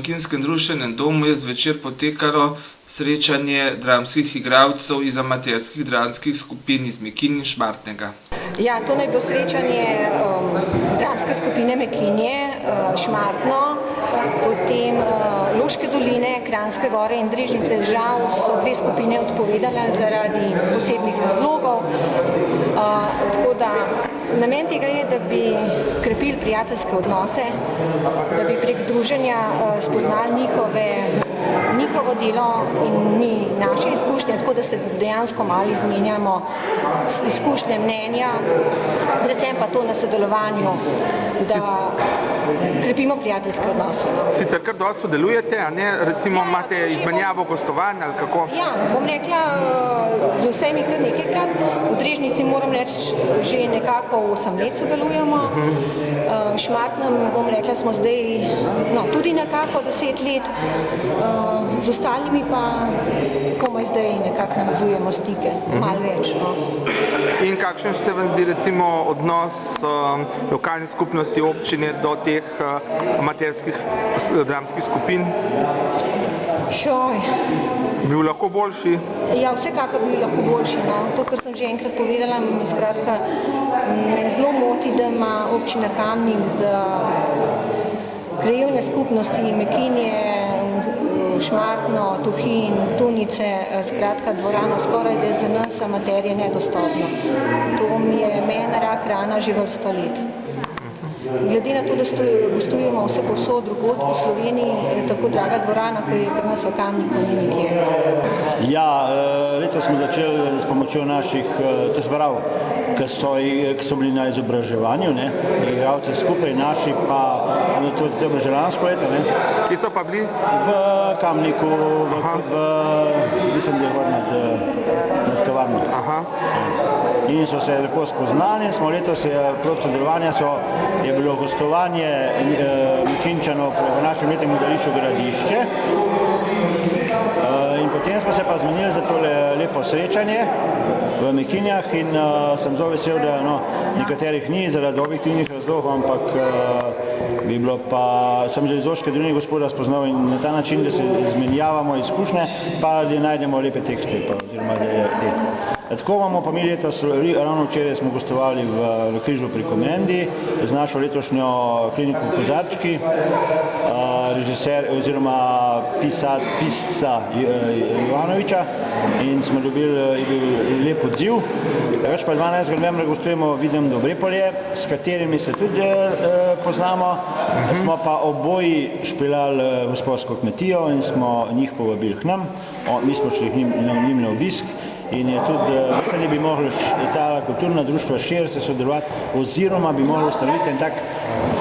Mekinskem društvenem domu je zvečer potekalo srečanje dramskih igralcev iz amaterskih dramskih skupin iz Mekinje in Šmartnega. Ja, to naj bilo srečanje dramske skupine Mekinje, Šmartno, potem Loške doline, Kranjske gore in Drežnice. Žal so dve skupine odpovedale zaradi posebnih razlogov. Tako da namen tega je, da bi krepili prijateljske odnose, da bi prek druženja spoznali njihovo delo in mi naše izkušnje, tako da se dejansko malo izmenjamo izkušnje, mnenja, predvsem pa to na sodelovanju, da krepimo prijateljske odnose. Sicer kar dosti sodelujete, a ne? Recimo imate izmenjavo gostovanj ali kako? Ja, bom rekla, z vsemi kar nekajkrat. V Drežnici moram reči, že nekako 8 let sodelujemo. V Šmartnem, bom rekla, smo zdaj tudi nekako 10 let. Z ostalimi pa komaj zdaj nekako navezujemo stike, malo več. In kakšen se vam zdi recimo odnos lokalne skupnosti občine do teh amaterskih dramskih skupin? Bi lahko boljši? Ja, vsekakor bi lahko boljši. To, kar sem že enkrat povedala, me zelo moti, da ima občina Kamnik za krajevne skupnosti Mekinje, Šmartno, Tuhin, Tunice, skratka dvorano skoraj da je za nas amaterje nedostopno. To mi je meni rak rana že vrsto let. Glede na to, da gostujemo vse povsod drugod po Sloveniji, je tako draga dvorana, ki je pri nas v Kamniku ni nikjer. Ja, letos smo začeli s pomočjo naših, to se pravi, ki so bili na izobraževanju, igralci skupaj, naši pa to je obraževansko leto. Kje so pa bili? V Kamniku, mislim, da je nad kavarno. In so se lepo spoznali, smo letos proti sodelovanja je bilo gostovanje Mekinčanov v našem letnem gledališču Gradišče. In potem smo se pa zmenili za tole lepo srečanje v Mekinjah in sem zelo vesel, da nekaterih ni zaradi objektivnih razlogov, ampak bi bilo pa, sem že iz Loške doline gospoda spoznal in na ta način, da se izmenjavamo izkušnje, pa da najdemo lepe tekste, oziroma da je te. Tako imamo pa mi letos, ravno včeraj smo gostovali v Križu pri Komendi z našo letošnjo kliniko Kozarčki, režiser oziroma pisca Jovanoviča in smo dobili lep odziv. Več pa 12. novembra gostujemo Vidim Dobrepolje, s katerimi se tudi poznamo. Smo pa oboji špeljali gospodsko kmetijo in smo njih povabili k nam. Mi smo šli njim na obisk. In je tudi, mislim, da bi mogli ta kulturna društva širiti sodelovati oziroma bi mogli ustanoviti en tak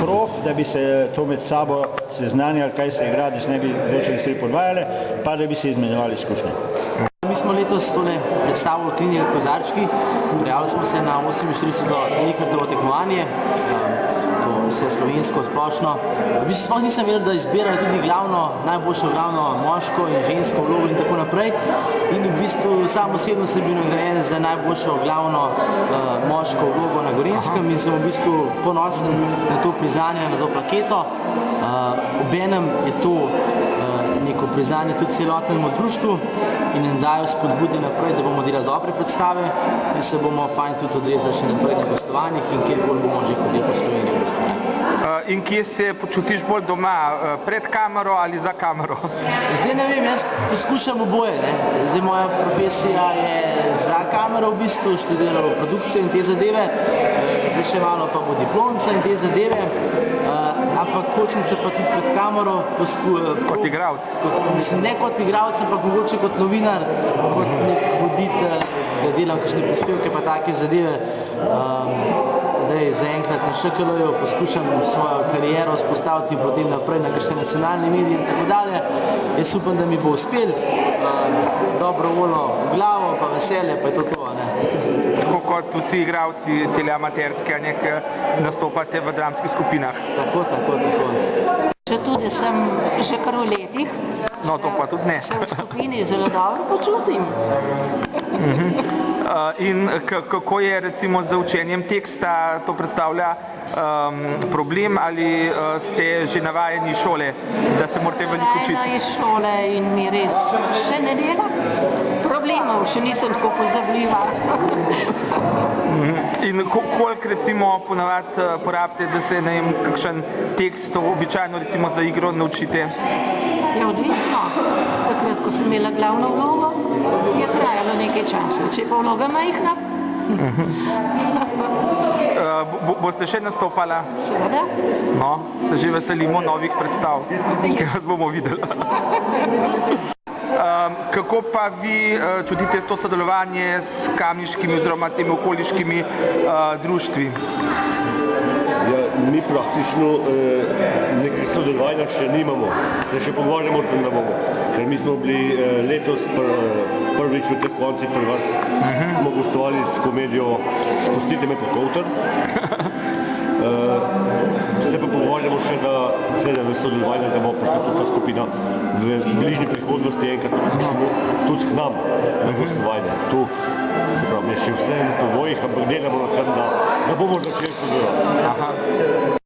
krog, da bi se to med sabo seznanjali, kaj se igra, da se ne bi določene stvari podvajale, pa da bi se izmenjevali izkušnje. Mi smo letos predstavili kliniko Kozarčki, prijavili smo se na 48. Linhartovo tekmovanje, vse slovensko, splošno. V bistvu sploh nisem vedel, da izbirajo tudi najboljšo glavno moško in žensko vlogo in tako naprej. In v bistvu sam osebno sem bil nagrajen za najboljšo glavno moško vlogo na Gorenjskem in sem v bistvu ponosen na to priznanje, na to plaketo. Obenem je to neko priznanje tudi celotnemu društvu in nam dajo spodbude naprej, da bomo delali dobre predstave in se bomo fajn tudi odrezali še naprej na gostovanjih in kjerkoli bomo že hodili po Sloveniji gostovati. In kje se počutiš bolj doma? Pred kamero ali za kamero? Zdaj ne vem, jaz poskušam oboje. Zdaj moja profesija je za kamero v bistvu, študiral produkcijo in te zadeve, zdaj še malo pa bo diplomca in te zadeve, ampak hočem se pa tudi pred kamero kot igralec. Ne kot igralec, ampak mogoče kot novinar, kot nek voditelj, da delam kakšne prispevke pa take zadeve. Zaenkrat na ŠKL-ju poskušam svojo kariero vzpostaviti in potem naprej na kakšne nacionalne medije in tako dalje. Jaz upam, da mi bo uspel, dobro voljo v glavo, pa veselje, pa je to to. Tako kot vsi igralci teleamaterske, nastopate v dramskih skupinah. Tako. Še tudi sem še kar v letih. No, to pa tudi ne. Se v skupini zelo dobro počutim. In kako je recimo z učenjem teksta, to predstavlja problem ali ste že navajeni šole, da se morate veliko učiti? Navajena iz šole in mi res še ne dela. Problemov še nisem tako pozabljiva. In koliko recimo ponavadi porabite, da se kakšen tekst običajno recimo za igro naučite? Je odvisno. Takrat, ko sem imela glavno vlogo, je trajalo nekaj časa. Če je pa vloga majhna, Boste še nastopala? seveda. No, se že veselimo novih predstav, ki vas bomo videli. Kako pa vi čutite to sodelovanje s kamniškimi oziroma temi okoliškimi društvi? Ja, mi praktično nekaj sodelovanja še nimamo, se še pogovarjamo o tem, da bomo. Ker mi smo bili letos prvič v teh koncih pri vas, smo gostovali s komedijo Spustite me pod kotr. Se pa pogovarjamo še, da se v sodelovanju, da bo prišla tudi ta skupina v bližnji prihodnosti enkrat, tudi k nam na gostovanje. Tu se pravi, še vse v povojih, ampak delamo na tem, da bomo začeli sodelovati.